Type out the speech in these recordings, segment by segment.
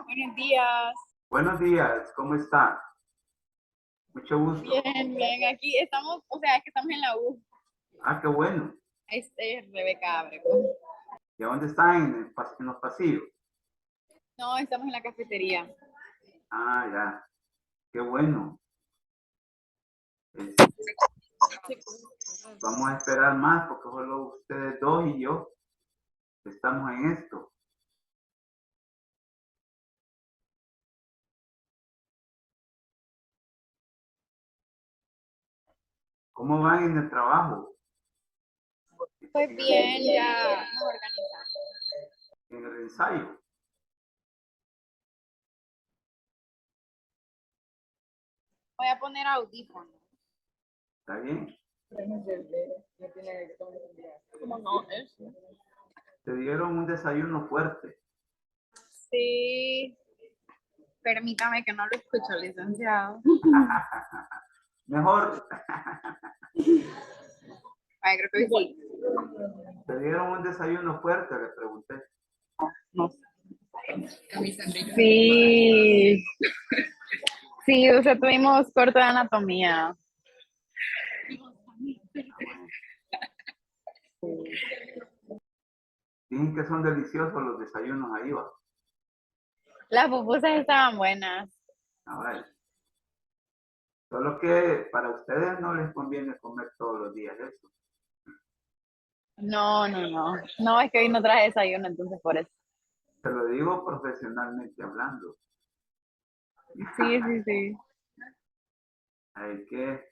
Buenos días. Buenos días, ¿cómo está? Mucho gusto. Bien, bien. Aquí estamos, o sea, es que estamos en la U. Ah, qué bueno. Este es Rebeca Abrego. ¿Y a dónde está? En los pasillos. No, estamos en la cafetería. Ah, ya, qué bueno. Es- Vamos a esperar más porque solo ustedes dos y yo estamos en esto. ¿Cómo van en el trabajo? Pues bien, ya nos organizamos. En el ensayo. Voy a poner audífonos. ¿Está bien? ¿Cómo no? Eso. Te dieron un desayuno fuerte. Sí. Permítame que no lo escucho, licenciado. Mejor, Ay, creo que sí. te dieron un desayuno fuerte, le pregunté. No sé. Sí. Sí, o sea, tuvimos corto de anatomía. Ah, bueno. Dicen que son deliciosos los desayunos ahí, va. Las pupusas estaban buenas. Ah, vale. Solo que para ustedes no les conviene comer todos los días eso. No, no, no. No, es que hoy no traje desayuno, entonces por eso. Te lo digo profesionalmente hablando. Sí, sí, sí. Ay, qué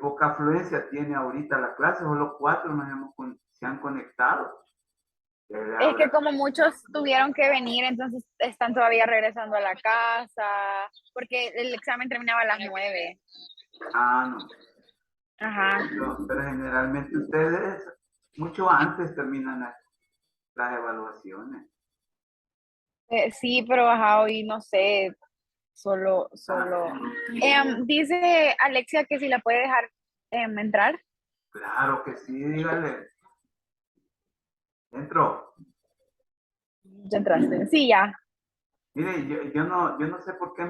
poca afluencia tiene ahorita la clase, solo cuatro se han conectado. Es que como muchos tuvieron que venir, entonces están todavía regresando a la casa, porque el examen terminaba a las 9. Ah, no. Ajá. Pero generalmente ustedes mucho antes terminan las evaluaciones. Sí, pero ajá, hoy no sé, Ah, solo. Dice Alexia que si la puede dejar entrar. claro que sí, dígale. Entro. Ya entraste. Sí, ya. Mire, yo no sé por qué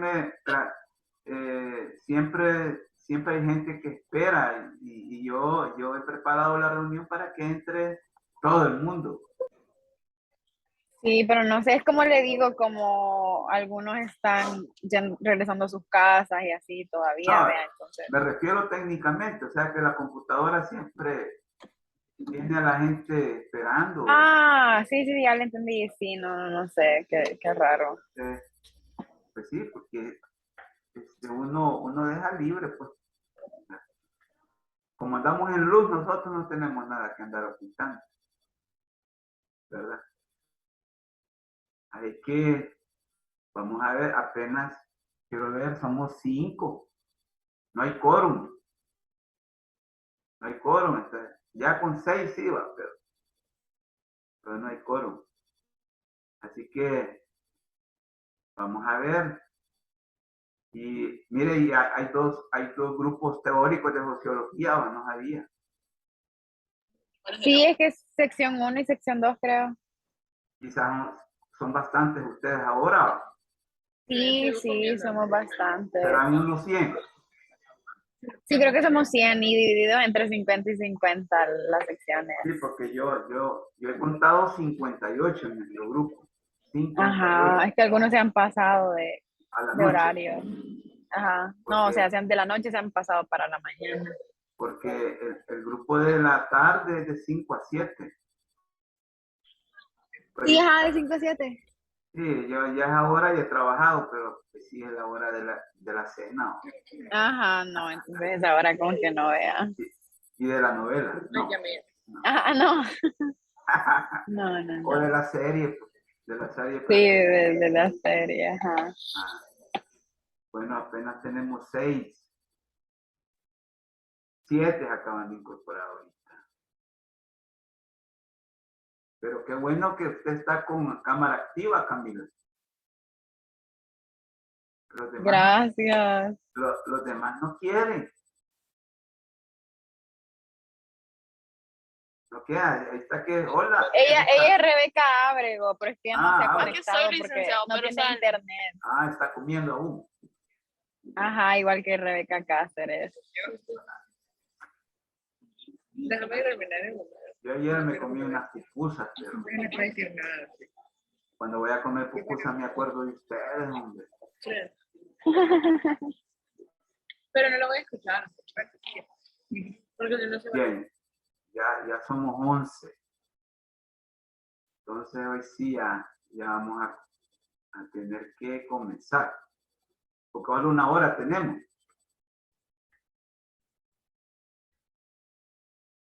siempre hay gente que espera y yo he preparado la reunión para que entre todo el mundo. Sí, pero no sé, es como le digo, como algunos están ya regresando a sus casas y así todavía, No, vean, entonces. me refiero técnicamente, o sea que la computadora siempre tiene a la gente esperando. Ah, sí, sí, ya le entendí. Sí, no, no, no sé, qué raro. eh, pues sí, porque uno deja libre, pues. Como andamos en luz, nosotros no tenemos nada que andar ocultando, ¿verdad? Hay que, vamos a ver, apenas, quiero ver, somos cinco. No hay quórum, no hay quórum. Ya con seis iba, pero no hay quórum. Así que vamos a ver. Y mire, hay dos grupos teóricos de sociología, o no había. Sí, es que es sección uno y sección 2 creo. Quizás son bastantes ustedes ahora, Sí, sí, somos bastantes. serán unos 100. Sí, creo que somos 100 y dividido entre 50 y 50 las secciones. Sí, porque yo he contado 58 en nuestro grupo. 58 Ajá, es que algunos se han pasado a la de noche. horario. Ajá, no, o sea, Porque, sean de la noche se han pasado para la mañana. porque el grupo de la tarde es de 5 a 7. Pues, Sí, ajá, de 5 a 7. sí, yo ya es ahora y he trabajado, pero pues, sí es la hora de la cena, ¿no? Ajá, no, entonces ahora como que no vea. Y de la novela, no. No. Ajá, no, no, no, O de no. la serie, pues, de la serie. Sí, Pues, de la serie, ajá. ah, bueno, apenas tenemos 6. 7 acaban de incorporar ahorita. Pero qué bueno que usted está con cámara activa, Camila. Los demás no, Gracias. los demás no quieren. Ok, ahí está que, hola. Ella es Rebeca Ábrego, pero es que ella no se ha Ah, conectado Aquí soy porque licenciado, no pero, tiene o sea, internet. Ah, está comiendo aún. Ajá, igual que Rebeca Cáceres. déjame terminar el momento. Yo ayer me comí unas pupusas, pero No puedo decir nada. cuando voy a comer pupusas me acuerdo de ustedes, hombre. Sí. Pero no lo voy a escuchar. Porque yo no sé. Bien, ya somos 11. Entonces hoy sí ya vamos a tener que comenzar. Porque ahora 1 hora tenemos.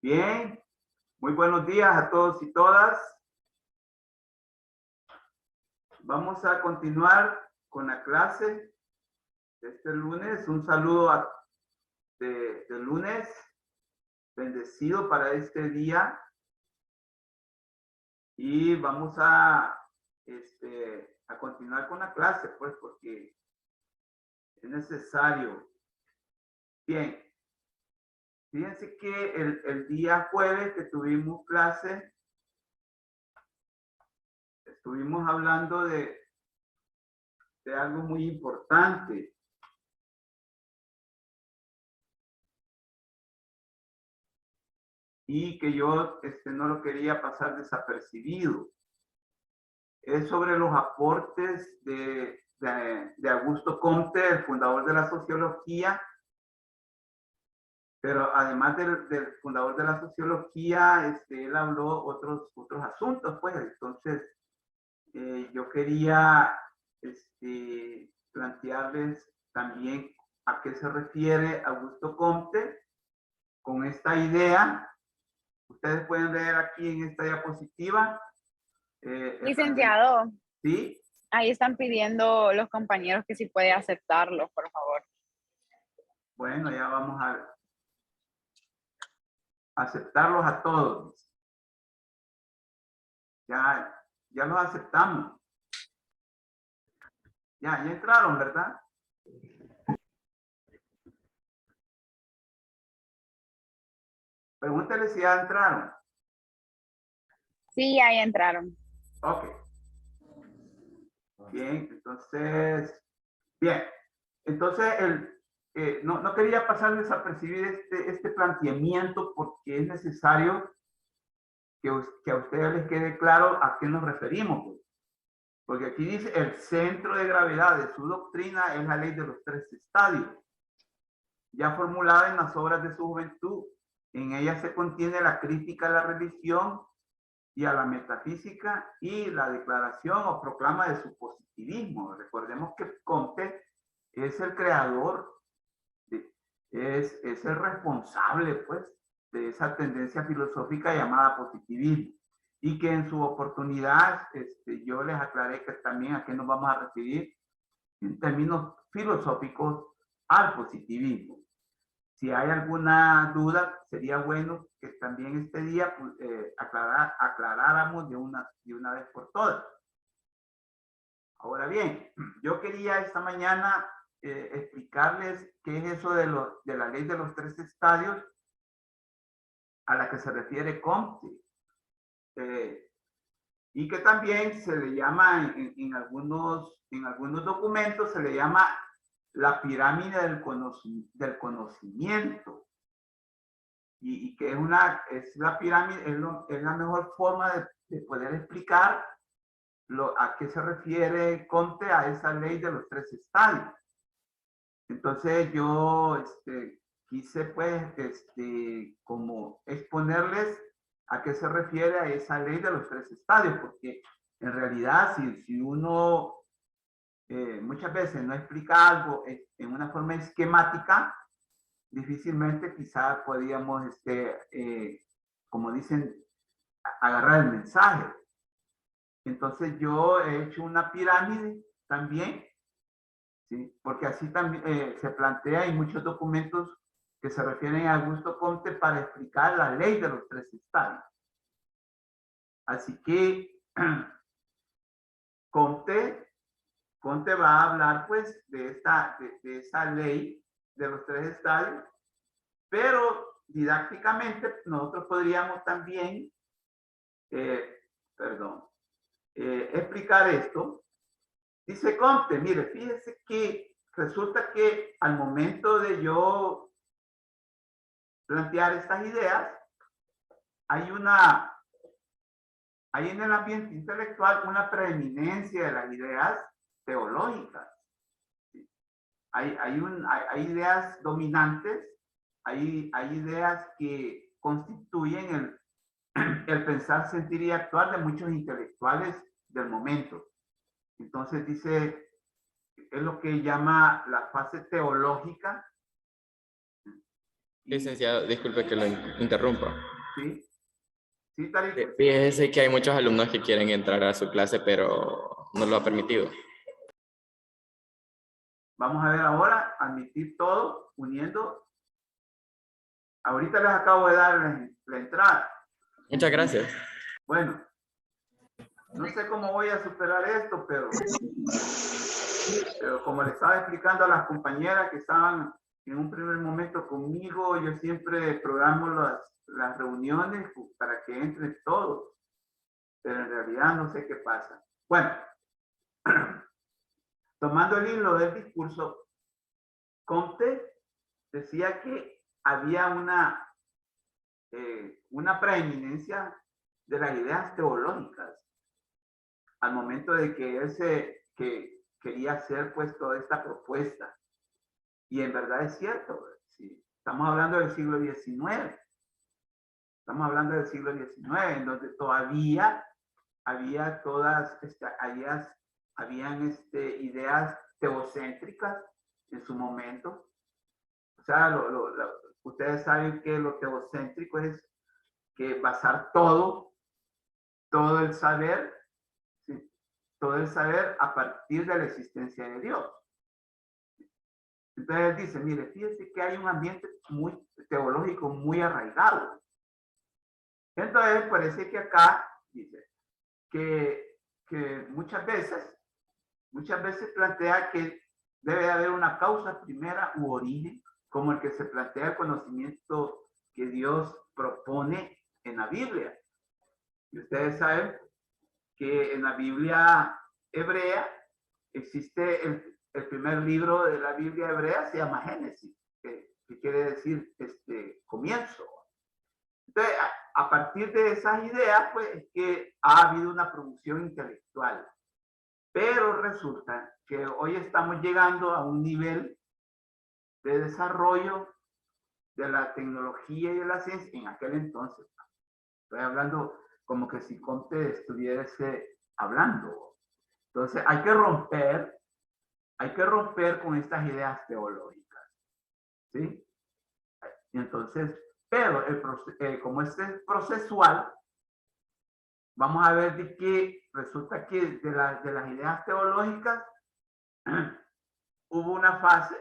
Bien, muy buenos días a todos y todas. Vamos a continuar con la clase de este lunes. Un saludo de lunes, bendecido para este día. Y vamos a continuar con la clase, pues, porque es necesario. Bien, fíjense que el día jueves que tuvimos clase, estuvimos hablando de algo muy importante. Y que yo no lo quería pasar desapercibido. Es sobre los aportes de Augusto Comte, el fundador de la sociología. Pero además del fundador de la sociología, él habló otros asuntos, pues. Entonces, yo quería plantearles también a qué se refiere Augusto Comte con esta idea. Ustedes pueden ver aquí en esta diapositiva. Licenciado, ¿Sí? ahí están pidiendo los compañeros que si puede aceptarlos, por favor. Bueno, ya vamos a aceptarlos a todos. Ya los aceptamos. Ya entraron, ¿verdad? Pregúntale si ya entraron. Sí, ahí entraron. Ok. Bien, entonces, bien. Entonces, no quería pasar desapercibido este planteamiento porque es necesario que a ustedes les quede claro a qué nos referimos. Pues. Porque aquí dice, el centro de gravedad de su doctrina es la ley de los 3 estadios, ya formulada en las obras de su juventud. En ella se contiene la crítica a la religión y a la metafísica y la declaración o proclama de su positivismo. Recordemos que Comte es el creador, es el responsable, pues, de esa tendencia filosófica llamada positivismo. Y que en su oportunidad, yo les aclaré que también a qué nos vamos a referir en términos filosóficos al positivismo. Si hay alguna duda, sería bueno que también este día aclaráramos de una vez por todas. Ahora bien, yo quería esta mañana explicarles qué es eso de la ley de los 3 estadios a la que se refiere Comte. Y que también se le llama en algunos documentos, se le llama la pirámide del conocimiento. Y que es la pirámide, es la mejor forma de poder explicar a qué se refiere Comte a esa ley de los 3 estadios. Entonces yo quise pues como exponerles a qué se refiere a esa ley de los 3 estadios, porque en realidad si uno muchas veces no explica algo en una forma esquemática, difícilmente quizás podíamos, como dicen, agarrar el mensaje. Entonces yo he hecho una pirámide también, ¿sí? Porque así también se plantea en muchos documentos que se refieren a Augusto Comte para explicar la ley de los 3 estadios. Así que Comte va a hablar pues de esa ley de los 3 estadios, pero didácticamente nosotros podríamos también, explicar esto. Dice Comte, mire, fíjese que resulta que al momento de yo plantear estas ideas, hay en el ambiente intelectual una preeminencia de las ideas teológicas. Hay ideas dominantes, hay ideas que constituyen el pensar, sentir y actuar de muchos intelectuales del momento. Entonces dice, es lo que llama la fase teológica. Licenciado, disculpe que lo interrumpa. Sí, sí, Tariq. Fíjese que hay muchos alumnos que quieren entrar a su clase, pero no lo ha permitido. Vamos a ver ahora, admitir todo, uniendo. Ahorita les acabo de dar la entrada. Muchas gracias. Bueno, no sé cómo voy a superar esto, pero como le estaba explicando a las compañeras que estaban en un primer momento conmigo, yo siempre programo las reuniones para que entren todos, pero en realidad no sé qué pasa. Bueno, tomando el hilo del discurso, Comte decía que había una preeminencia de las ideas teológicas al momento de que él quería hacer pues toda esta propuesta. Y en verdad es cierto, ¿sí? Estamos hablando del siglo XIX. Estamos hablando del siglo XIX, en donde todavía había habían ideas teocéntricas en su momento. O sea, ustedes saben que lo teocéntrico es que basar todo el saber, ¿sí? Todo el saber a partir de la existencia de Dios. Entonces él dice, mire, fíjese que hay un ambiente muy teológico muy arraigado. Entonces parece que acá dice que muchas veces plantea que debe haber una causa primera u origen, como el que se plantea el conocimiento que Dios propone en la Biblia. Y ustedes saben que en la Biblia hebrea existe el primer libro de la Biblia hebrea, se llama Génesis, que quiere decir comienzo. Entonces, a partir de esas ideas, pues es que ha habido una producción intelectual. Pero resulta que hoy estamos llegando a un nivel de desarrollo de la tecnología y de la ciencia en aquel entonces. Estoy hablando como que si Comte estuviese hablando. Entonces hay que romper con estas ideas teológicas, ¿sí? Y entonces, pero como este es procesual, vamos a ver de que resulta que de las ideas teológicas hubo una fase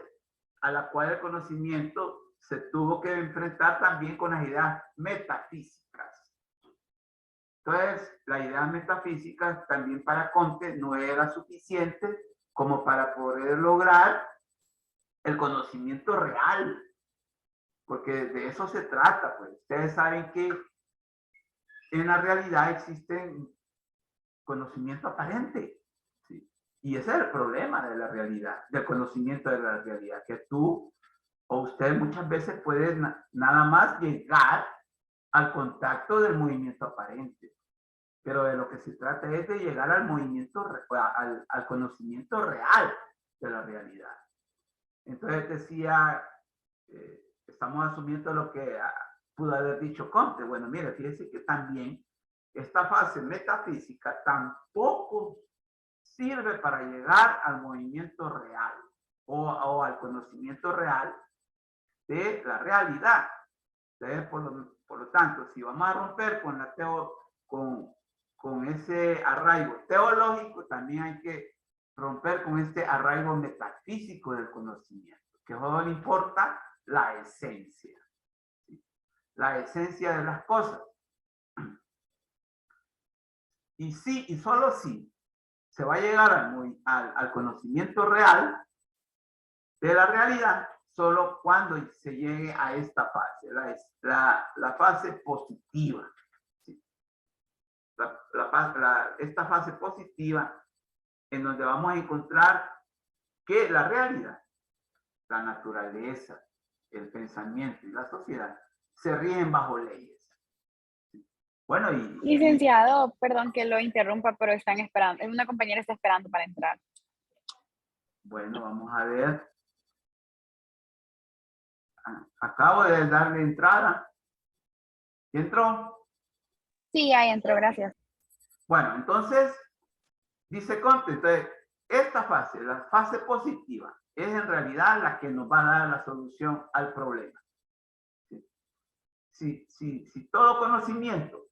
a la cual el conocimiento se tuvo que enfrentar también con las ideas metafísicas. Entonces, las ideas metafísicas también para Comte no era suficiente como para poder lograr el conocimiento real, porque de eso se trata, pues. Ustedes saben que en la realidad existen conocimiento aparente, ¿sí? Y ese es el problema de la realidad, del conocimiento de la realidad, que tú o usted muchas veces puede nada más llegar al contacto del movimiento aparente, pero de lo que se trata es de llegar al movimiento, al conocimiento real de la realidad. Entonces decía, estamos asumiendo lo que pudo haber dicho Comte. Bueno, mire, fíjese que también esta fase metafísica tampoco sirve para llegar al movimiento real o al conocimiento real de la realidad. Entonces, por lo tanto, si vamos a romper con ese arraigo teológico, también hay que romper con este arraigo metafísico del conocimiento, que no le importa la esencia, ¿sí? La esencia de las cosas. Y sí, y solo sí, se va a llegar al conocimiento real de la realidad solo cuando se llegue a esta fase, la fase positiva. ¿Sí? Esta fase positiva en donde vamos a encontrar que la realidad, la naturaleza, el pensamiento y la sociedad se rigen bajo leyes. Bueno, Licenciado, perdón que lo interrumpa, pero están esperando, una compañera está esperando para entrar. Bueno, vamos a ver. Acabo de darle entrada. ¿Entró? Sí, ahí entró, gracias. Bueno, entonces, dice Comte, entonces, esta fase, la fase positiva, es en realidad la que nos va a dar la solución al problema. Si todo conocimiento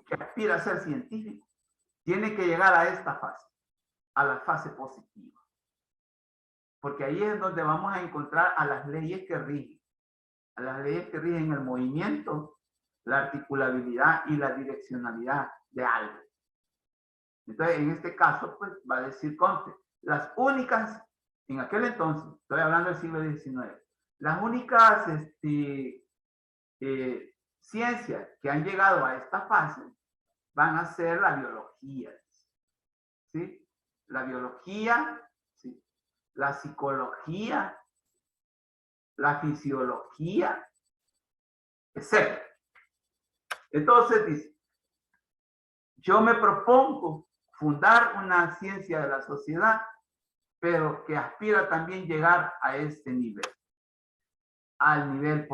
que aspira a ser científico tiene que llegar a esta fase, a la fase positiva. Porque ahí es donde vamos a encontrar a las leyes que rigen. A las leyes que rigen el movimiento, la articulabilidad y la direccionalidad de algo. Entonces, en este caso, pues va a decir Comte, las únicas, en aquel entonces, estoy hablando del siglo XIX, las únicas ciencias que han llegado a esta fase van a ser la biología, ¿sí? La biología, ¿sí? La psicología, la fisiología, etc. Entonces dice, yo me propongo fundar una ciencia de la sociedad, pero que aspira también llegar a este nivel, al nivel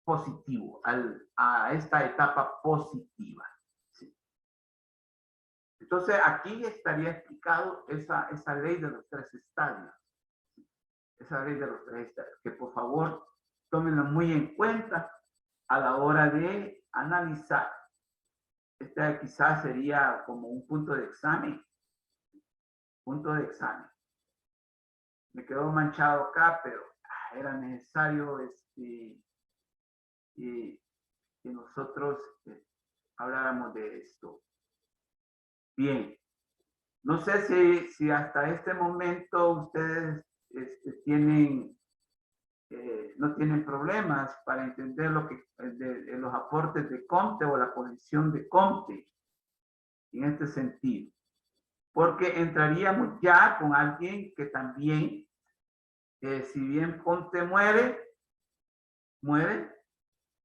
positivo, a esta etapa positiva. ¿Sí? Entonces aquí estaría explicado esa ley de los 3 estadios. Esa ley de los 3 estadios, que por favor tómenlo muy en cuenta a la hora de analizar. Este quizás sería como un punto de examen. Punto de examen. Me quedó manchado acá, pero era necesario que nosotros habláramos de esto. Bien. No sé si hasta este momento ustedes no tienen problemas para entender lo que de los aportes de Comte o la posición de Comte en este sentido. Porque entraríamos ya con alguien que también, si bien Comte muere,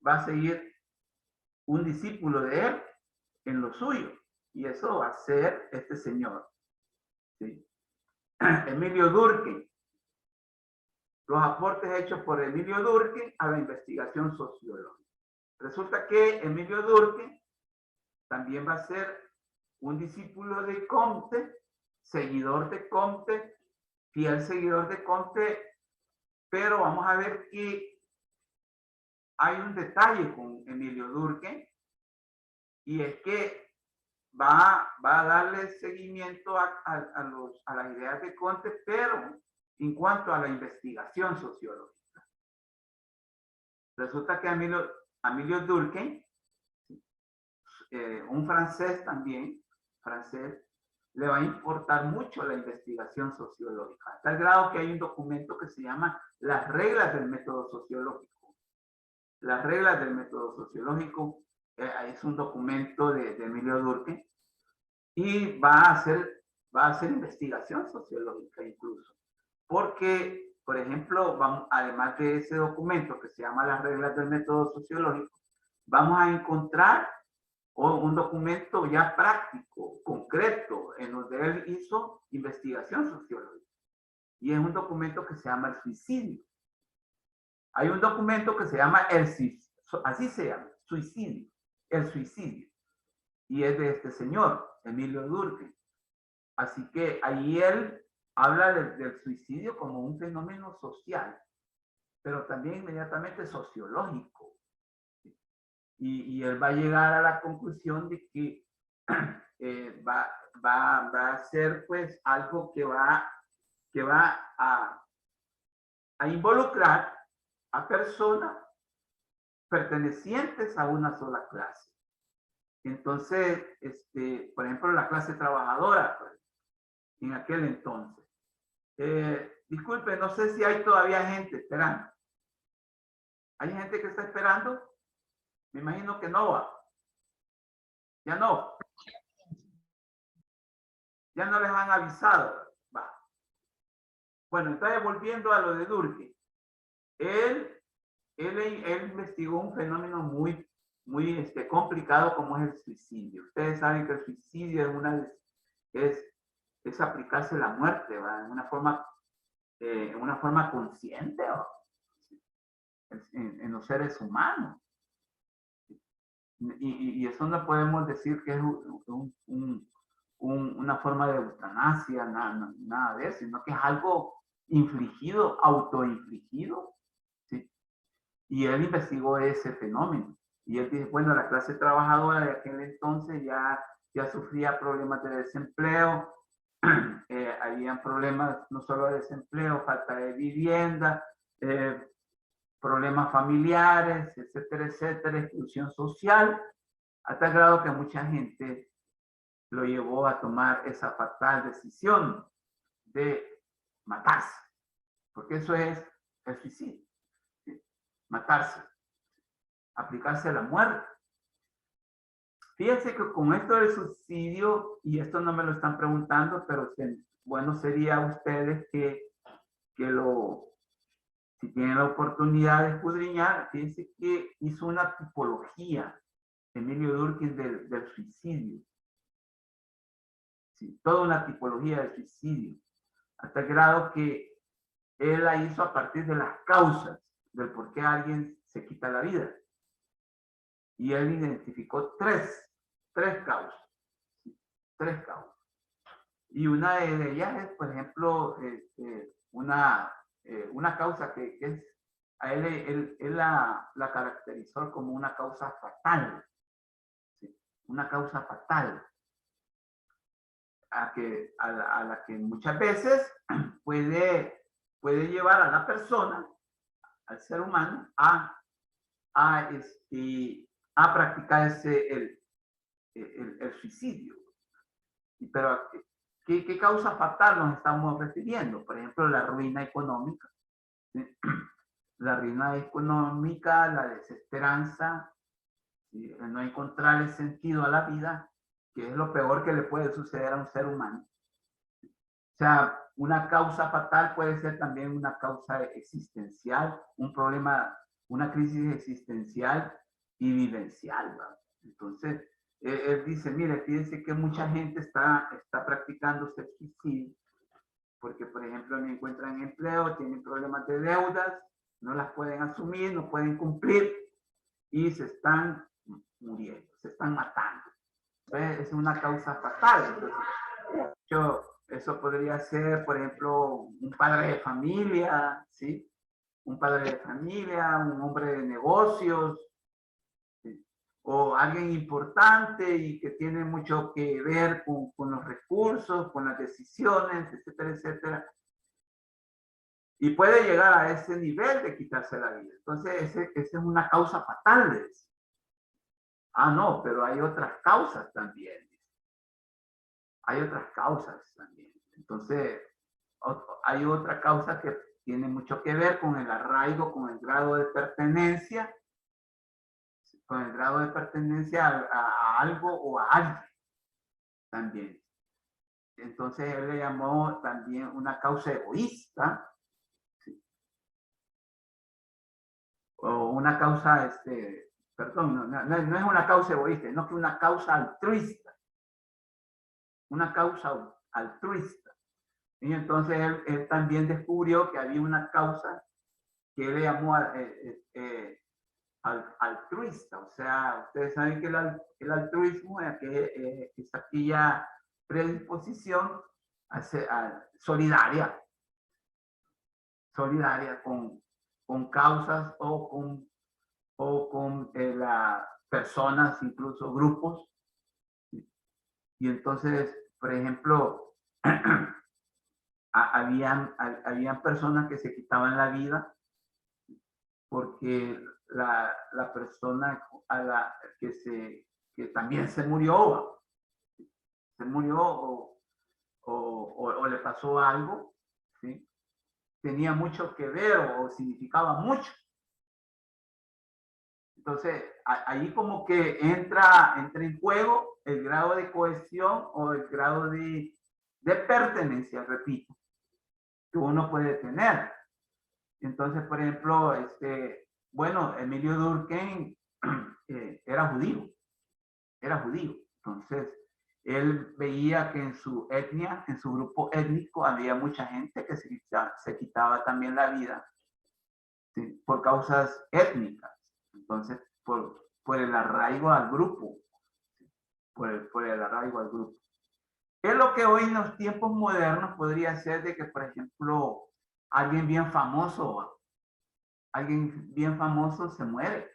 va a seguir un discípulo de él en lo suyo. Y eso va a ser este señor. ¿Sí? Emilio Durkheim. Los aportes hechos por Emilio Durkheim a la investigación sociológica. Resulta que Emilio Durkheim también va a ser un discípulo de Comte, seguidor de Comte, fiel seguidor de Comte, pero vamos a ver que hay un detalle con Emilio Durkheim, y es que va a darle seguimiento a las ideas de Comte, pero en cuanto a la investigación sociológica. Resulta que Emilio Durkheim, un francés también, le va a importar mucho la investigación sociológica, a tal grado que hay un documento que se llama Las reglas del método sociológico. Las reglas del método sociológico es un documento de Emilio Durkheim, y va a hacer investigación sociológica incluso. Porque, por ejemplo, además de ese documento que se llama Las reglas del método sociológico, vamos a encontrar un documento ya práctico, concreto, en donde él hizo investigación sociológica. Y es un documento que se llama El suicidio. Hay un documento que se llama así se llama, Suicidio, El suicidio. Y es de este señor, Emilio Durkheim. Así que ahí él habla del suicidio como un fenómeno social, pero también inmediatamente sociológico. Y él va a llegar a la conclusión de que va a ser pues algo que va a involucrar a personas pertenecientes a una sola clase. Entonces, por ejemplo, la clase trabajadora, pues, en aquel entonces. Disculpe, no sé si hay todavía gente esperando. ¿Hay gente que está esperando? Me imagino que no va. Ya no. Ya no les han avisado. Va. Bueno, entonces volviendo a lo de Durkheim. Él investigó un fenómeno muy complicado como es el suicidio. Ustedes saben que el suicidio es aplicarse la muerte, ¿va? En una forma consciente, ¿va? En los seres humanos. Y eso no podemos decir que es una forma de eutanasia, nada de eso, sino que es algo infligido, autoinfligido. ¿Sí? Y él investigó ese fenómeno. Y él dice, bueno, la clase trabajadora de aquel entonces ya sufría problemas de desempleo, habían problemas no solo de desempleo, falta de vivienda, problemas familiares, etcétera, etcétera, exclusión social, hasta el grado que mucha gente lo llevó a tomar esa fatal decisión de matarse, porque eso es el suicidio, ¿sí? Matarse, aplicarse la muerte. Fíjense que con esto del suicidio, y esto no me lo están preguntando, pero bueno sería ustedes que si tienen la oportunidad de escudriñar, fíjense que hizo una tipología, Emilio Durkheim, del suicidio. Sí, toda una tipología del suicidio, hasta el grado que él la hizo a partir de las causas del por qué alguien se quita la vida. Y él identificó tres causas. ¿Sí? Tres causas. Y una de ellas es, por ejemplo, una causa que es, a él la caracterizó como una causa fatal. ¿Sí? Una causa fatal. A la que muchas veces puede llevar a la persona, al ser humano, a practicar el suicidio. Pero, ¿qué causa fatal nos estamos refiriendo? Por ejemplo, la ruina económica. ¿Sí? La ruina económica, la desesperanza, ¿sí? No encontrarle sentido a la vida, que es lo peor que le puede suceder a un ser humano. O sea, una causa fatal puede ser también una causa existencial, un problema, una crisis existencial y vivencial, ¿verdad? Entonces, él dice, mire, fíjense que mucha gente está practicando suicidio porque, por ejemplo, no encuentran empleo, tienen problemas de deudas, no las pueden asumir, no pueden cumplir y se están muriendo, se están matando. Entonces, es una causa fatal. Entonces, eso podría ser, por ejemplo, un padre de familia, ¿sí? Un padre de familia, un hombre de negocios, ¿sí? O alguien importante y que tiene mucho que ver con los recursos, con las decisiones, etcétera, etcétera. Y puede llegar a ese nivel de quitarse la vida. Entonces, esa es una causa fatal de eso. Ah, no, pero hay otras causas también. Hay otras causas también. Entonces, hay otra causa que tiene mucho que ver con el arraigo, con el grado de pertenencia, a algo o a alguien también. Entonces, él le llamó también una causa egoísta, ¿sí? O una causa, perdón, no es una causa egoísta, sino que una causa altruista. Una causa altruista. Y entonces él también descubrió que había una causa que él llamó altruista. O sea, ustedes saben que el altruismo es aquella predisposición solidaria con causas o con las personas, incluso grupos. Y entonces, por ejemplo, habían personas que se quitaban la vida porque la persona a la que también se murió o le pasó algo, ¿sí? tenía mucho que ver o significaba mucho. Entonces, ahí como que entra en juego el grado de cohesión o el grado de pertenencia, repito, que uno puede tener. Entonces, por ejemplo, bueno, Emilio Durkheim era judío. Entonces, él veía que en su etnia, en su grupo étnico, había mucha gente que se quitaba también la vida, ¿sí?, por causas étnicas. Entonces, por el arraigo al grupo, ¿sí?, por el arraigo al grupo. Es lo que hoy en los tiempos modernos podría ser de que, por ejemplo, alguien bien famoso se muere.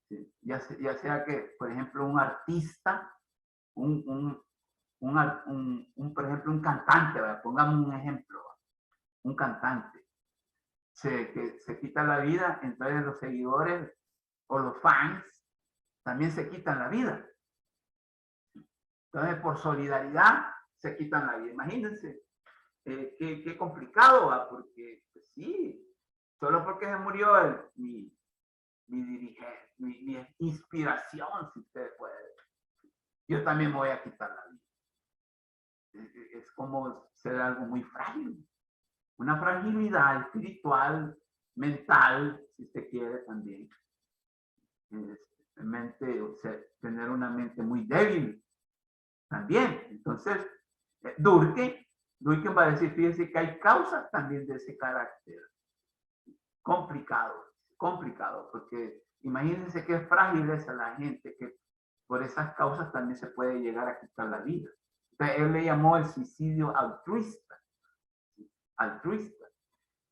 ¿Sí? Ya sea que, por ejemplo, un artista, por ejemplo, un cantante, ¿verdad? Pongamos un ejemplo, un cantante, que se quita la vida, entonces los seguidores o los fans también se quitan la vida. Entonces, por solidaridad, se quitan la vida. Imagínense, qué complicado, ¿va? Porque, pues sí, solo porque se murió mi dirigente, mi inspiración, si usted puede, yo también me voy a quitar la vida. Es como ser algo muy frágil, una fragilidad espiritual, mental, si usted quiere también. Mente, o sea, tener una mente muy débil también. Entonces, Durkheim va a decir, fíjese que hay causas también de ese carácter. Complicado, porque imagínense qué frágil es la gente, que por esas causas también se puede llegar a quitar la vida. Entonces, él le llamó el suicidio altruista.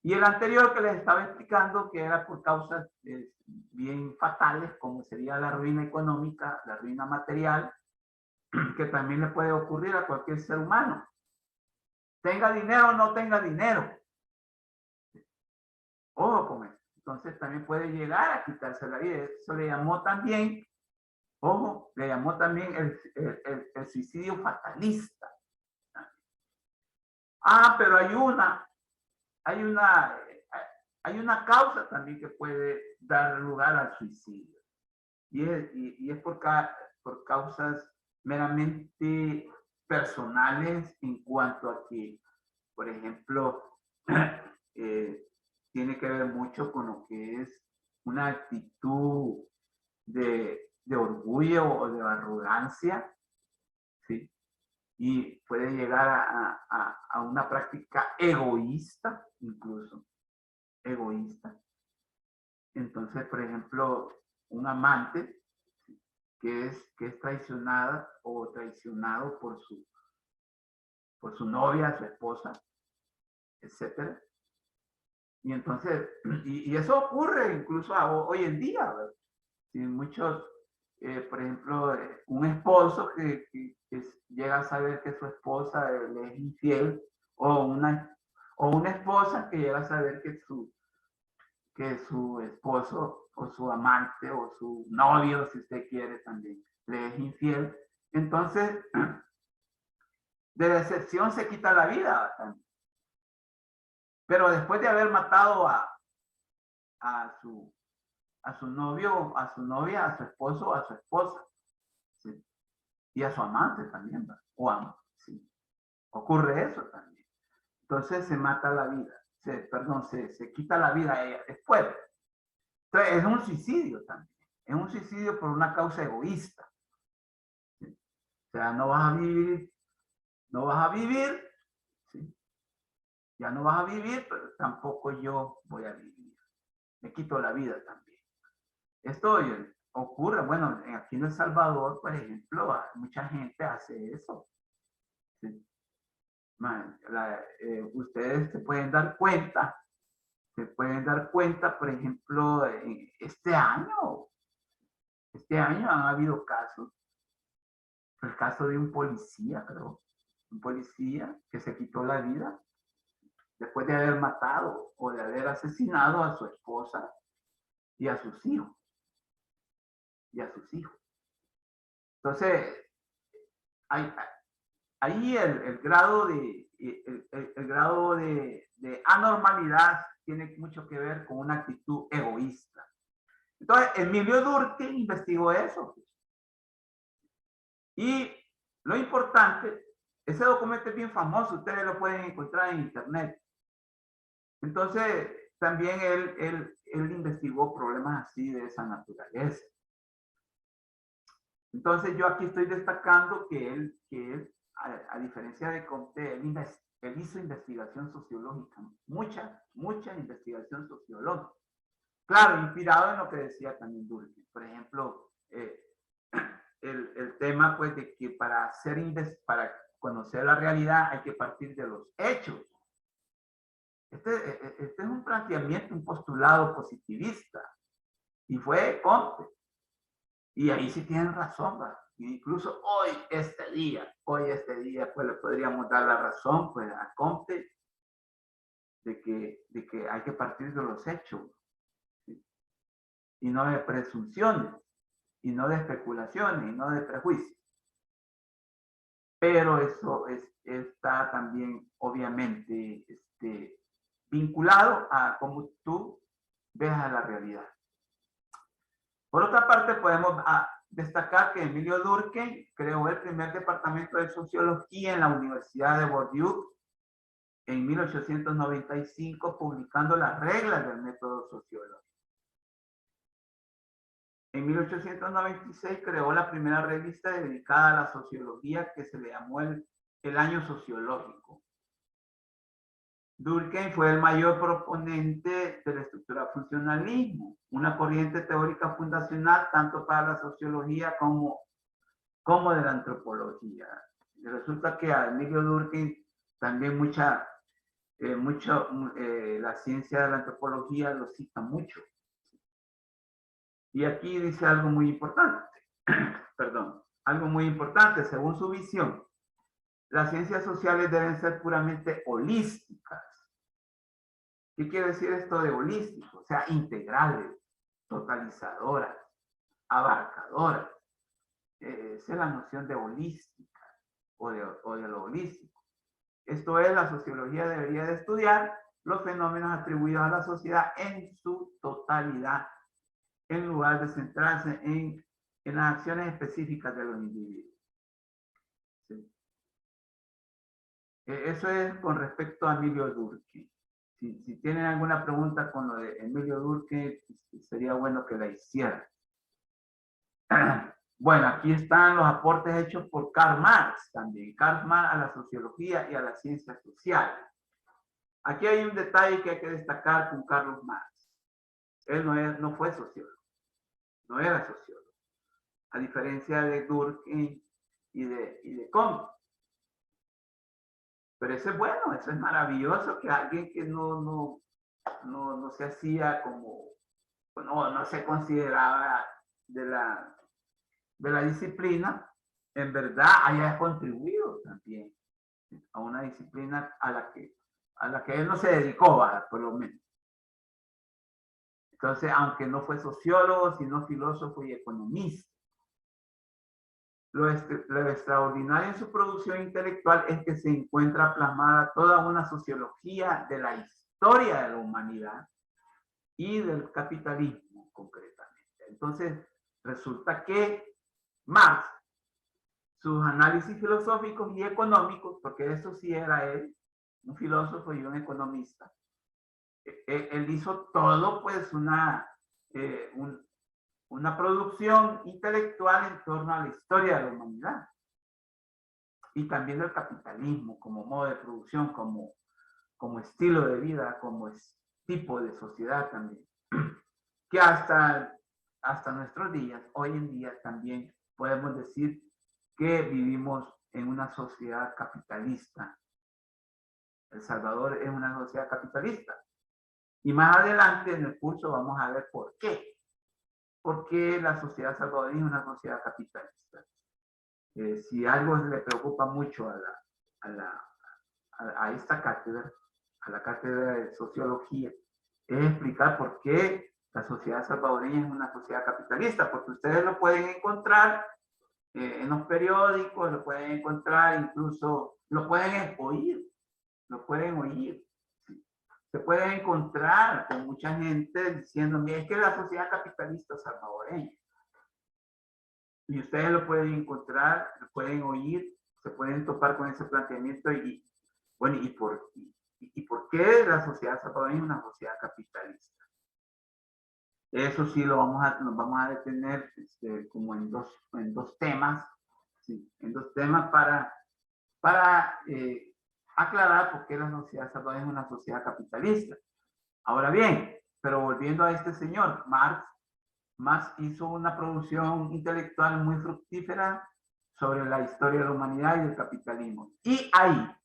Y el anterior que les estaba explicando, que era por causas bien fatales, como sería la ruina económica, la ruina material, que también le puede ocurrir a cualquier ser humano. Tenga dinero o no tenga dinero. Ojo con esto. Entonces también puede llegar a quitarse la vida. Eso le llamó también, ojo, le llamó también el suicidio fatalista. Pero hay una causa también que puede dar lugar al suicidio. Y es por causas meramente personales, en cuanto a que, por ejemplo, tiene que ver mucho con lo que es una actitud de orgullo o de arrogancia, ¿sí? Y puede llegar a una práctica egoísta, incluso egoísta. Entonces, por ejemplo, un amante que es traicionada o traicionado por su novia, su esposa, etcétera. Y entonces, y eso ocurre incluso hoy en día, ¿verdad? Sí, muchos, por ejemplo, un esposo que llega a saber que su esposa le es infiel, o una esposa que llega a saber que su esposo o su amante o su novio, si usted quiere también, le es infiel. Entonces, de decepción se quita la vida también. Pero después de haber matado a su novio, a su novia, a su esposo, a su esposa, ¿sí? Y a su amante también, ¿verdad? O amo, ¿sí? Ocurre eso también. Entonces se mata la vida, se quita la vida a ella después. Entonces es un suicidio también, es un suicidio por una causa egoísta, ¿sí? O sea, no vas a vivir, ¿sí? Ya no vas a vivir, pero tampoco yo voy a vivir. Me quito la vida también. Esto ocurre, bueno, aquí en El Salvador, por ejemplo, mucha gente hace eso. ¿Sí? Ustedes se pueden dar cuenta, por ejemplo, este año han habido casos. El caso de un policía, creo, un policía que se quitó la vida después de haber matado o de haber asesinado a su esposa y a sus hijos. Entonces, ahí el grado de el grado de anormalidad tiene mucho que ver con una actitud egoísta. Entonces, Emilio Durkheim investigó eso. Y lo importante, ese documento es bien famoso, ustedes lo pueden encontrar en internet. Entonces, también él investigó problemas así de esa naturaleza. Entonces, yo aquí estoy destacando que él a diferencia de Comte, él hizo investigación sociológica, mucha investigación sociológica. Claro, inspirado en lo que decía también Durkheim. Por ejemplo, el tema pues de que para conocer la realidad hay que partir de los hechos. Este es un planteamiento, un postulado positivista. Y fue Comte. Y ahí sí tienen razón, ¿verdad? Incluso hoy, este día, pues le podríamos dar la razón pues, a Comte de que hay que partir de los hechos, ¿sí? Y no de presunciones, y no de especulaciones, y no de prejuicios. Pero eso está también, obviamente, vinculado a cómo tú ves a la realidad. Por otra parte, podemos destacar que Emilio Durkheim creó el primer departamento de sociología en la Universidad de Bordeaux en 1895, publicando las reglas del método sociológico. En 1896 creó la primera revista dedicada a la sociología que se le llamó el Año Sociológico. Durkheim fue el mayor proponente de la estructura funcionalismo, una corriente teórica fundacional tanto para la sociología como de la antropología. Y resulta que a Emilio Durkheim también la ciencia de la antropología lo cita mucho. Y aquí dice algo muy importante, perdón, algo muy importante, según su visión, las ciencias sociales deben ser puramente holísticas. ¿Qué quiere decir esto de holístico? O sea, integrales, totalizadoras, abarcadoras. Esa es la noción de holística o de lo holístico. Esto es, la sociología debería de estudiar los fenómenos atribuidos a la sociedad en su totalidad, en lugar de centrarse en las acciones específicas de los individuos. ¿Sí? Eso es con respecto a Emilio Durkheim. Si tienen alguna pregunta con lo de Emilio Durkheim, sería bueno que la hicieran. Bueno, aquí están los aportes hechos por Karl Marx también. Karl Marx a la sociología y a las ciencias sociales. Aquí hay un detalle que hay que destacar con Karl Marx. Él no fue sociólogo, no era sociólogo. A diferencia de Durkheim y de Comte. Pero eso es bueno, eso es maravilloso que alguien que no se hacía como, no se consideraba de la disciplina, en verdad haya contribuido también a una disciplina a la que él no se dedicó, por lo menos. Entonces, aunque no fue sociólogo, sino filósofo y economista. Lo extraordinario en su producción intelectual es que se encuentra plasmada toda una sociología de la historia de la humanidad y del capitalismo, concretamente. Entonces, resulta que Marx, sus análisis filosóficos y económicos, porque eso sí era él, un filósofo y un economista, él hizo todo, pues, una producción intelectual en torno a la historia de la humanidad y también del capitalismo como modo de producción, como estilo de vida, como tipo de sociedad también, que hasta nuestros días, hoy en día también podemos decir que vivimos en una sociedad capitalista. El Salvador es una sociedad capitalista. Y más adelante en el curso vamos a ver por qué. Porque la sociedad salvadoreña es una sociedad capitalista. Si algo le preocupa mucho a esta cátedra, a la cátedra de sociología, es explicar por qué la sociedad salvadoreña es una sociedad capitalista, porque ustedes lo pueden encontrar en los periódicos, lo pueden encontrar, incluso lo pueden oír lo pueden oír. ¿Sí? Se puede encontrar con mucha gente diciendo, mira, es que la sociedad capitalista salvadoreña. Y ustedes lo pueden encontrar, lo pueden oír, se pueden topar con ese planteamiento y bueno, ¿y por qué la sociedad salvadoreña es una sociedad capitalista? Eso sí nos vamos a detener como en dos temas, ¿sí? En dos temas para aclarar por qué la sociedad salvadoreña es una sociedad capitalista. Ahora bien, pero volviendo a este señor, Marx hizo una producción intelectual muy fructífera sobre la historia de la humanidad y del capitalismo. Y ahí,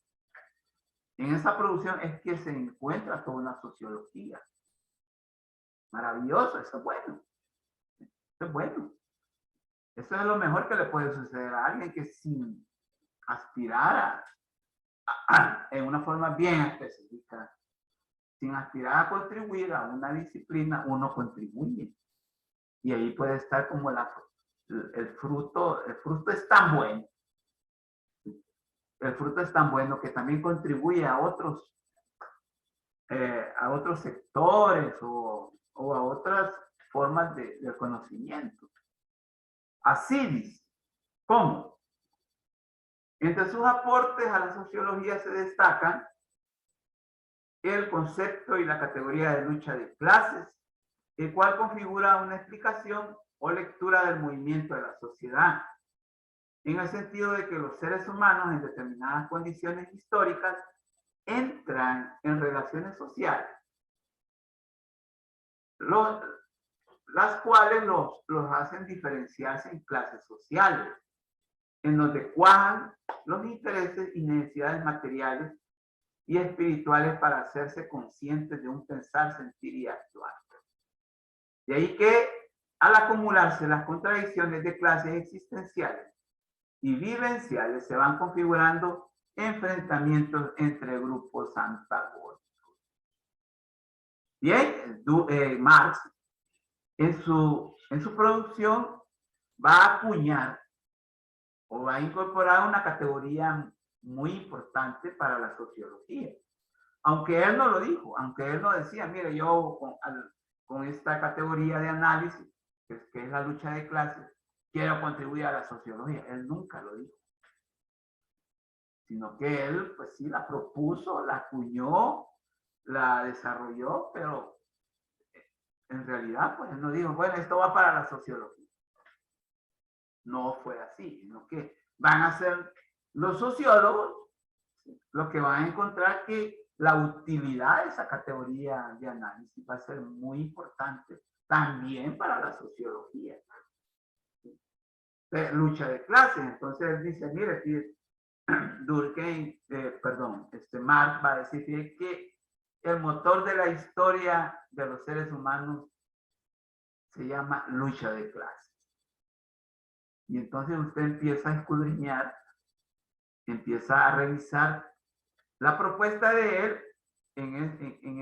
en esa producción es que se encuentra toda una sociología. Maravilloso, eso es bueno. Eso es bueno. Eso es lo mejor que le puede suceder a alguien que sin aspirar en una forma bien específica, sin aspirar a contribuir a una disciplina, uno contribuye. Y ahí puede estar como el fruto es tan bueno. El fruto es tan bueno que también contribuye a otros sectores o a otras formas de conocimiento. Así dice. ¿Cómo? Entre sus aportes a la sociología se destacan el concepto y la categoría de lucha de clases, el cual configura una explicación o lectura del movimiento de la sociedad, en el sentido de que los seres humanos en determinadas condiciones históricas entran en relaciones sociales, las cuales los hacen diferenciarse en clases sociales, en donde cuajan los intereses y necesidades materiales y espirituales para hacerse conscientes de un pensar, sentir y actuar. De ahí que, al acumularse las contradicciones de clases existenciales y vivenciales, se van configurando enfrentamientos entre grupos antagónicos. Bien, Marx en su producción va a acuñar o va a incorporar una categoría muy importante para la sociología. Aunque él no lo dijo, aunque él no decía, mire, yo con esta categoría de análisis, que es la lucha de clases, quiero contribuir a la sociología. Él nunca lo dijo. Sino que él, pues sí, la propuso, la acuñó, la desarrolló, pero en realidad, pues él no dijo, bueno, esto va para la sociología. No fue así, sino que van a ser los sociólogos los que van a encontrar que la utilidad de esa categoría de análisis va a ser muy importante también para la sociología. Lucha de clases. Entonces él dice, mire, Durkheim, Marx va a decir que el motor de la historia de los seres humanos se llama lucha de clases. Y entonces usted empieza a escudriñar, empieza a revisar la propuesta de él en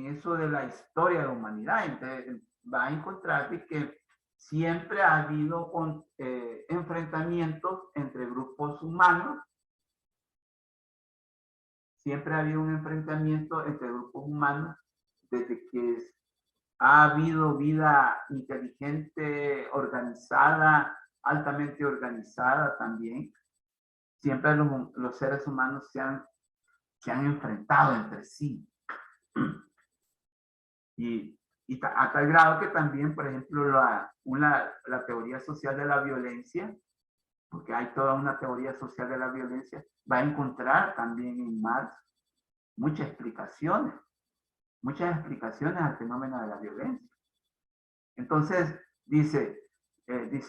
eso de la historia de la humanidad. Entonces va a encontrar que siempre ha habido enfrentamientos entre grupos humanos. Siempre ha habido un enfrentamiento entre grupos humanos desde que ha habido vida inteligente, organizada, altamente organizada también. Siempre los seres humanos se han enfrentado entre sí. Y a tal grado que también, por ejemplo, la teoría social de la violencia, porque hay toda una teoría social de la violencia, va a encontrar también en Marx muchas explicaciones al fenómeno de la violencia. Entonces, dice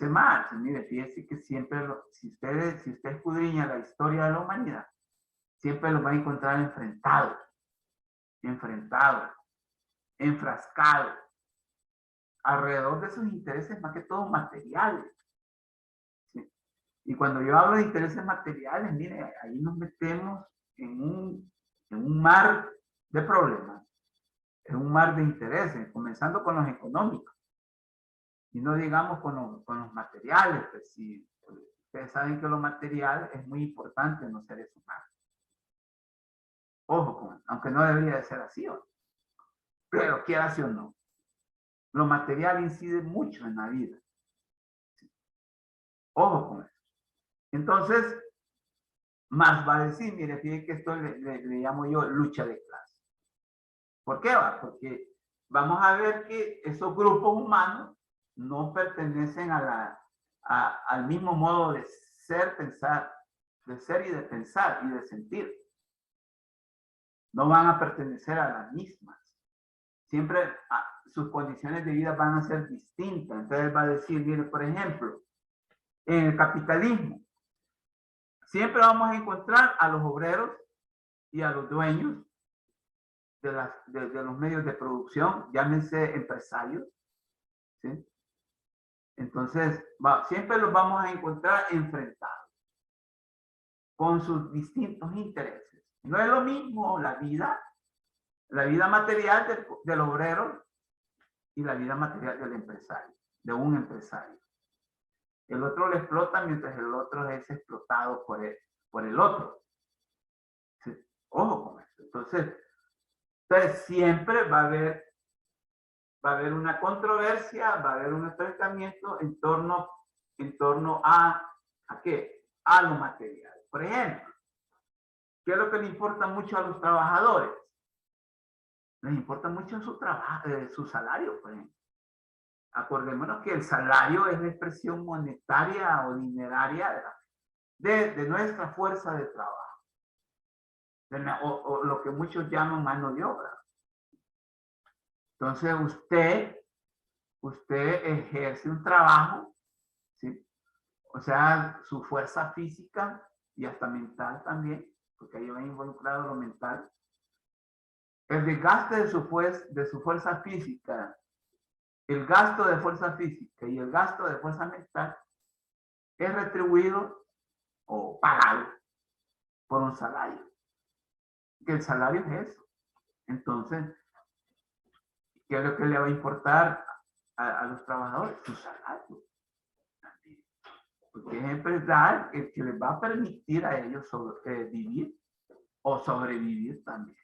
Marx, mire, fíjese que siempre, si usted escudriña la historia de la humanidad, siempre lo va a encontrar enfrentado, enfrascado, alrededor de sus intereses más que todo materiales. ¿Sí? Y cuando yo hablo de intereses materiales, mire, ahí nos metemos en un mar de problemas, en un mar de intereses, comenzando con los económicos. Y no digamos con los materiales, pues sí, ustedes saben que lo material es muy importante en los seres humanos. Ojo con eso, aunque no debería de ser así, ¿o? Pero quiera sí o no, lo material incide mucho en la vida. Ojo con eso. Entonces, Marx va a decir, mire, fíjense que esto le llamo yo lucha de clase. ¿Por qué va? Porque vamos a ver que esos grupos humanos no pertenecen al mismo modo de ser, pensar, de ser y de pensar y de sentir. No van a pertenecer a las mismas. Siempre sus condiciones de vida van a ser distintas. Entonces va a decir, mire, por ejemplo, en el capitalismo, siempre vamos a encontrar a los obreros y a los dueños de los medios de producción, llámense empresarios, ¿sí? Entonces, siempre los vamos a encontrar enfrentados con sus distintos intereses. No es lo mismo la vida material del obrero y la vida material del empresario, de un empresario. El otro le explota mientras el otro es explotado por el otro. ¿Sí? Ojo con eso. Entonces siempre va a haber una controversia, va a haber un enfrentamiento en torno a qué? A lo material. Por ejemplo, ¿qué es lo que le importa mucho a los trabajadores? Les importa mucho su trabajo, su salario, por ejemplo. Acordémonos que el salario es la expresión monetaria o dineraria de nuestra fuerza de trabajo, o lo que muchos llaman mano de obra. Entonces usted ejerce un trabajo, ¿sí? O sea, su fuerza física y hasta mental también, porque ahí va involucrado lo mental. El desgaste de su fuerza física, el gasto de fuerza física y el gasto de fuerza mental es retribuido o pagado por un salario. Que el salario es eso. Entonces, ¿qué es lo que le va a importar a los trabajadores? Su salario. Porque es empresar el que les va a permitir a ellos vivir o sobrevivir también.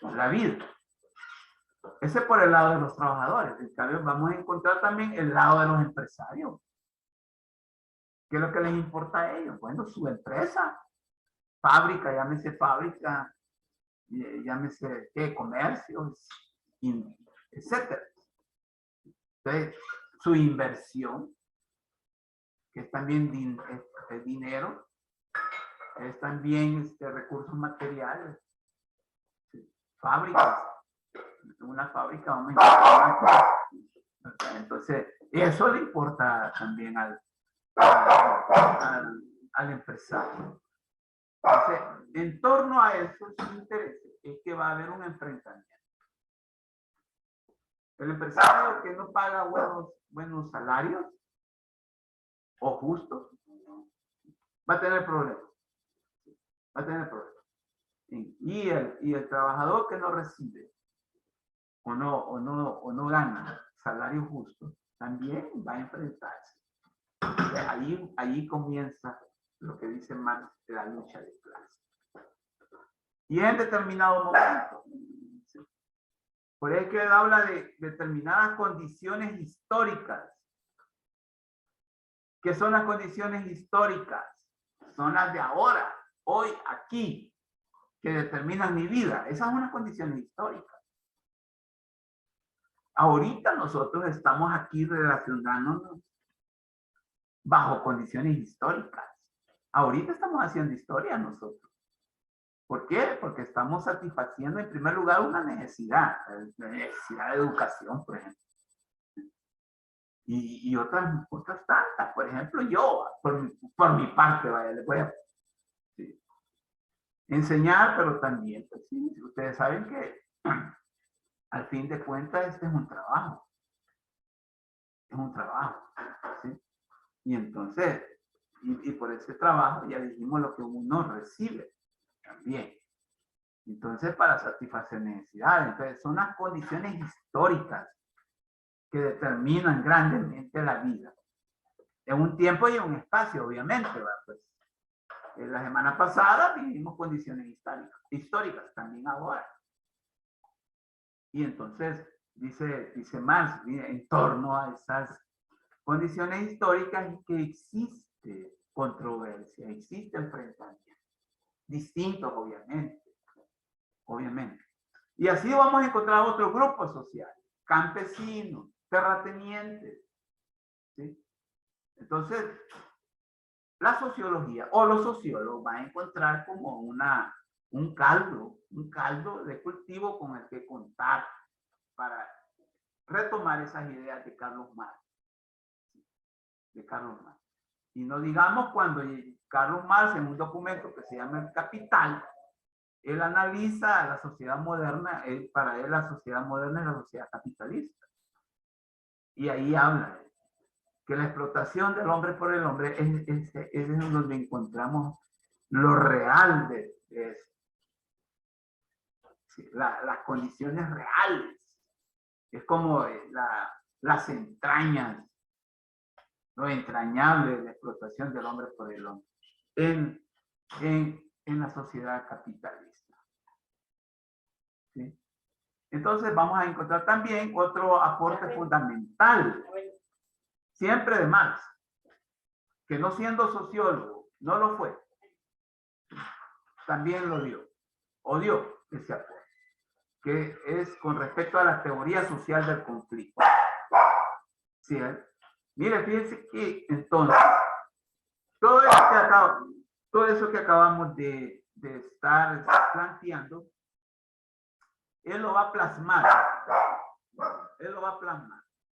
La vida. Ese por el lado de los trabajadores. En cambio, vamos a encontrar también el lado de los empresarios. ¿Qué es lo que les importa a ellos? Bueno, su empresa, fábrica, llámese comercios, etcétera. Entonces, su inversión, que es también dinero, es también recursos materiales, ¿sí? Fábricas. Una fábrica vamos a encontrar. Entonces, eso le importa también al empresario. Entonces, en torno a esos intereses es que va a haber un enfrentamiento. El empresario que no paga buenos salarios o justos va a tener problemas. Va a tener problemas. Y el trabajador que no recibe o no gana salario justo también va a enfrentarse. Ahí comienza lo que dice Marx de la lucha de clases. Y en determinado momento, ¿sí? Por eso que él habla de determinadas condiciones históricas. ¿Qué son las condiciones históricas? Son las de ahora, hoy, aquí, que determinan mi vida. Esas son las condiciones históricas. Ahorita nosotros estamos aquí relacionándonos bajo condiciones históricas. Ahorita estamos haciendo historia nosotros. ¿Por qué? Porque estamos satisfaciendo en primer lugar una necesidad, la necesidad de educación, por ejemplo. Y otras tantas. Por ejemplo, yo, por mi parte, vaya, les voy a enseñar, pero también, pues sí, ustedes saben que al fin de cuentas este es un trabajo. Es un trabajo, ¿sí? Y entonces, y por ese trabajo ya dijimos lo que uno recibe también. Entonces, para satisfacer necesidades. Entonces, son las condiciones históricas que determinan grandemente la vida. En un tiempo y en un espacio, obviamente, ¿verdad? Pues, La semana pasada vivimos condiciones históricas, también ahora. Y entonces, dice Marx, en torno a esas condiciones históricas que existe controversia, existe enfrentamiento. Distintos, obviamente. Y así vamos a encontrar otros grupos sociales, campesinos, terratenientes, ¿sí? Entonces, la sociología o los sociólogos van a encontrar como un caldo de cultivo con el que contar para retomar esas ideas de Carlos Marx. Y no digamos cuando Carlos Marx, en un documento que se llama El Capital, él analiza a la sociedad moderna, para él la sociedad moderna es la sociedad capitalista. Y ahí habla que la explotación del hombre por el hombre es donde encontramos lo real de eso. Sí, las condiciones reales. Es como las entrañas, lo entrañable de la explotación del hombre por el hombre en la sociedad capitalista. ¿Sí? Entonces vamos a encontrar también otro aporte fundamental, siempre de Marx, que no siendo sociólogo, no lo fue, también lo dio, o dio ese aporte, que es con respecto a la teoría social del conflicto. ¿Sí? Mire, fíjense que entonces, todo eso que acabamos de estar planteando, él lo va a plasmar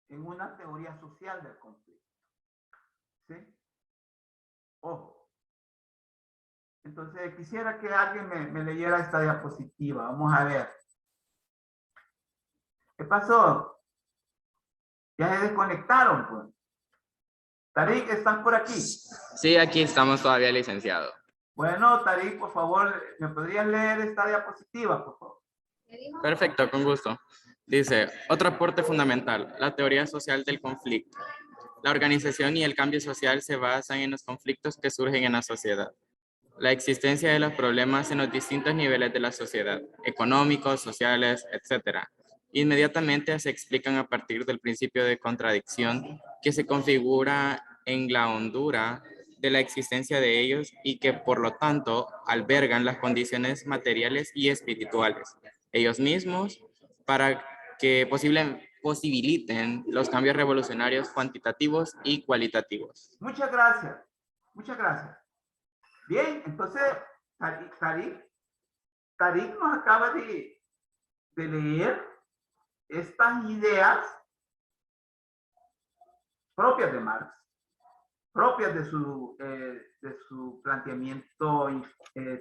en una teoría social del conflicto. ¿Sí? Ojo. Entonces, quisiera que alguien me leyera esta diapositiva. Vamos a ver. ¿Qué pasó? Ya se desconectaron, pues. Tarik, ¿están por aquí? Sí, aquí estamos todavía, licenciado. Bueno, Tarik, por favor, ¿me podrías leer esta diapositiva, por favor? Perfecto, con gusto. Dice, otro aporte fundamental, la teoría social del conflicto. La organización y el cambio social se basan en los conflictos que surgen en la sociedad. La existencia de los problemas en los distintos niveles de la sociedad, económicos, sociales, etc. Inmediatamente se explican a partir del principio de contradicción que se configura en la hondura de la existencia de ellos y que por lo tanto albergan las condiciones materiales y espirituales, ellos mismos, para que posibiliten los cambios revolucionarios cuantitativos y cualitativos. Muchas gracias. Muchas gracias. Bien, entonces, Tarik nos acaba de leer estas ideas propias de Marx, propias de su planteamiento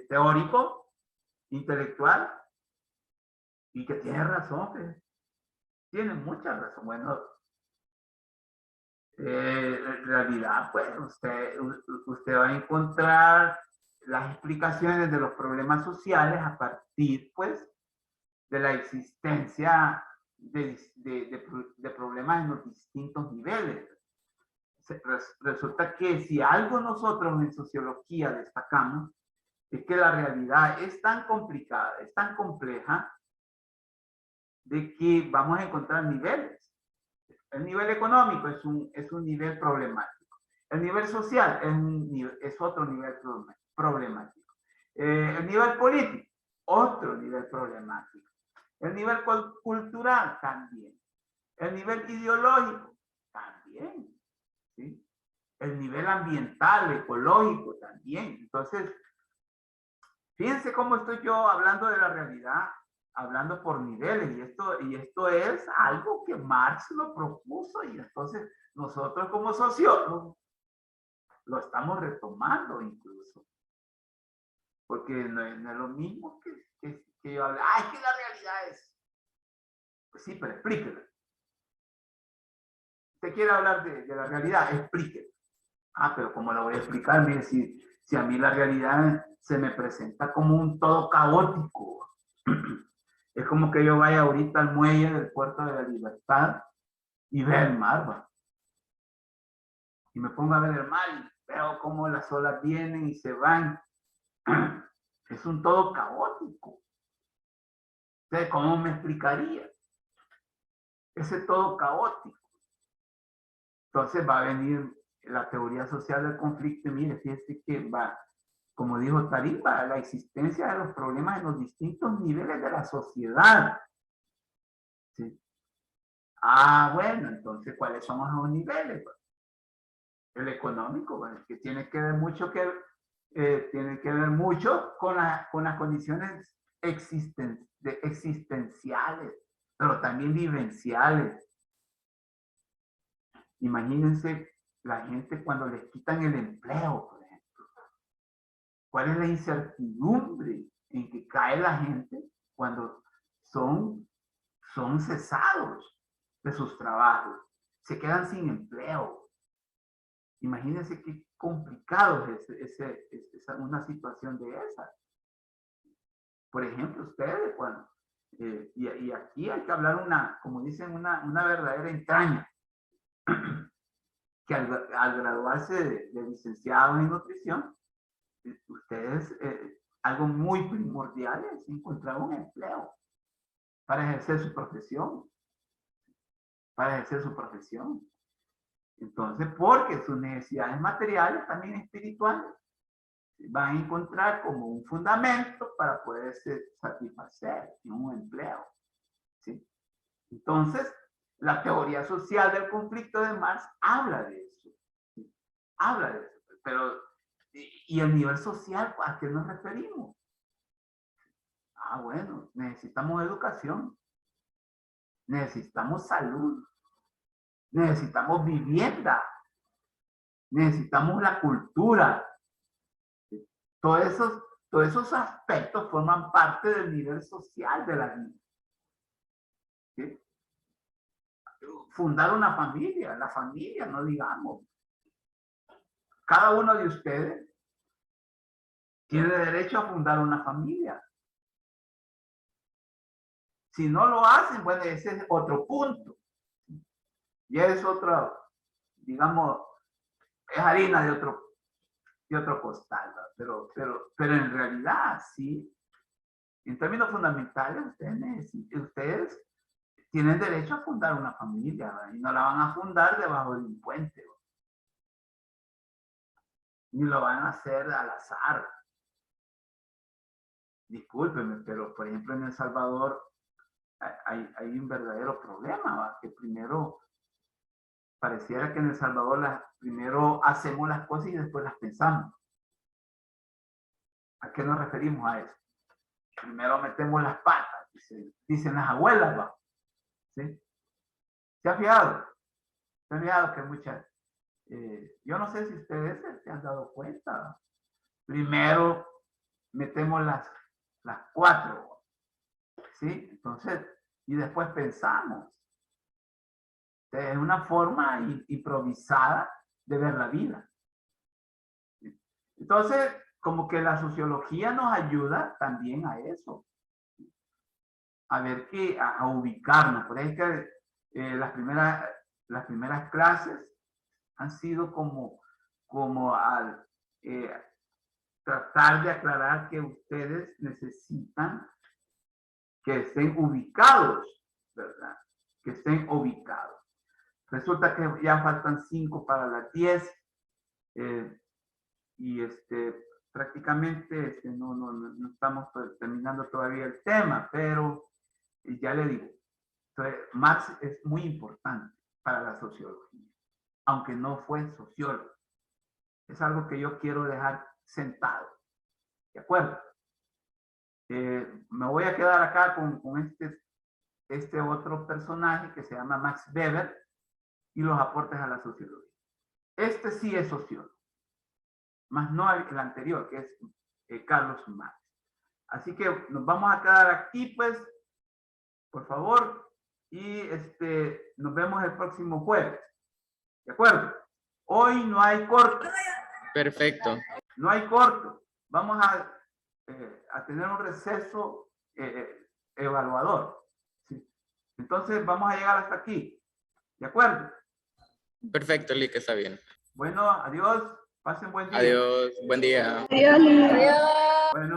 teórico, intelectual, y que tiene razón, que tiene mucha razón. Bueno, en realidad, pues, usted va a encontrar las explicaciones de los problemas sociales a partir, pues, de la existencia de problemas en los distintos niveles. Resulta que si algo nosotros en sociología destacamos, es que la realidad es tan complicada, es tan compleja, de que vamos a encontrar niveles. El nivel económico es un nivel problemático. El nivel social es otro nivel problemático. El nivel político, otro nivel problemático. El nivel cultural también. El nivel ideológico también. ¿Sí? El nivel ambiental, ecológico también. Entonces, fíjense cómo estoy yo hablando de la realidad, hablando por niveles, y esto es algo que Marx lo propuso, y entonces nosotros como sociólogos lo estamos retomando incluso. Porque no es lo mismo que yo hable, ¡ay, que la realidad es! Pues sí, pero explíquelo. ¿Usted quiere hablar de la realidad? Explíquelo. Ah, pero ¿cómo lo voy a explicar? Mire, si a mí la realidad se me presenta como un todo caótico. Es como que yo vaya ahorita al muelle del Puerto de la Libertad y vea el mar, ¿va? Y me pongo a ver el mar y veo cómo las olas vienen y se van es un todo caótico. Entonces, ¿cómo me explicaría? Ese todo caótico. Entonces va a venir la teoría social del conflicto y mire, fíjese que va, como dijo Tarimba, la existencia de los problemas en los distintos niveles de la sociedad. ¿Sí? Ah, bueno, entonces, ¿cuáles son esos niveles? El económico, bueno, que tiene que ver mucho con las condiciones existenciales, pero también vivenciales. Imagínense la gente cuando les quitan el empleo, por ejemplo. ¿Cuál es la incertidumbre en que cae la gente cuando son cesados de sus trabajos? Se quedan sin empleo. Imagínense qué complicado es una situación de esa. Por ejemplo, ustedes, cuando, y aquí hay que hablar como dicen, una verdadera entraña, que al graduarse de licenciado en nutrición, ustedes, algo muy primordial es encontrar un empleo para ejercer su profesión, Entonces, porque sus necesidades materiales, también espirituales, van a encontrar como un fundamento para poderse satisfacer en un empleo. ¿Sí? Entonces, la teoría social del conflicto de Marx habla de eso. ¿Sí? Habla de eso. Pero, ¿y el nivel social a qué nos referimos? Ah, bueno, necesitamos educación, necesitamos salud, necesitamos vivienda, necesitamos la cultura. Todos esos aspectos forman parte del nivel social de la vida. ¿Sí? Fundar una familia, la familia, no digamos. Cada uno de ustedes tiene derecho a fundar una familia. Si no lo hacen, bueno, ese es otro punto. Ya es otro, digamos, es harina de otro costal, ¿no? Pero en realidad, sí, en términos fundamentales, ustedes tienen derecho a fundar una familia, ¿verdad? Y no la van a fundar debajo de un puente, ¿verdad? Ni lo van a hacer al azar. Discúlpenme, pero por ejemplo en El Salvador hay un verdadero problema, ¿verdad? Que primero pareciera que en El Salvador primero hacemos las cosas y después las pensamos. ¿A qué nos referimos a eso? Primero metemos las patas, dicen las abuelas, ¿va? ¿Sí? ¿Se ha fijado? ¿Se ha fijado que muchas... yo no sé si ustedes se han dado cuenta. Primero metemos las cuatro, ¿sí? Entonces, y después pensamos. Es una forma improvisada de ver la vida. Entonces, como que la sociología nos ayuda también a eso. A ver a ubicarnos. Por eso es que las primeras clases han sido como al tratar de aclarar que ustedes necesitan que estén ubicados, ¿verdad? Que estén ubicados. Resulta que ya faltan 5 para las 10 y prácticamente no estamos terminando todavía el tema, pero ya le digo, Marx es muy importante para la sociología, aunque no fue sociólogo. Es algo que yo quiero dejar sentado, ¿de acuerdo? Me voy a quedar acá con este otro personaje que se llama Max Weber y los aportes a la sociología. Este sí es sociólogo, más no el anterior, que es Carlos Marx. Así que nos vamos a quedar aquí, pues, por favor, y nos vemos el próximo jueves. ¿De acuerdo? Hoy no hay corto. Perfecto. No hay corto. Vamos a tener un receso evaluador. ¿Sí? Entonces, vamos a llegar hasta aquí. ¿De acuerdo? Perfecto, Lick, está bien. Bueno, adiós. Pasen buen día. Adiós, buen día. Adiós. Buenas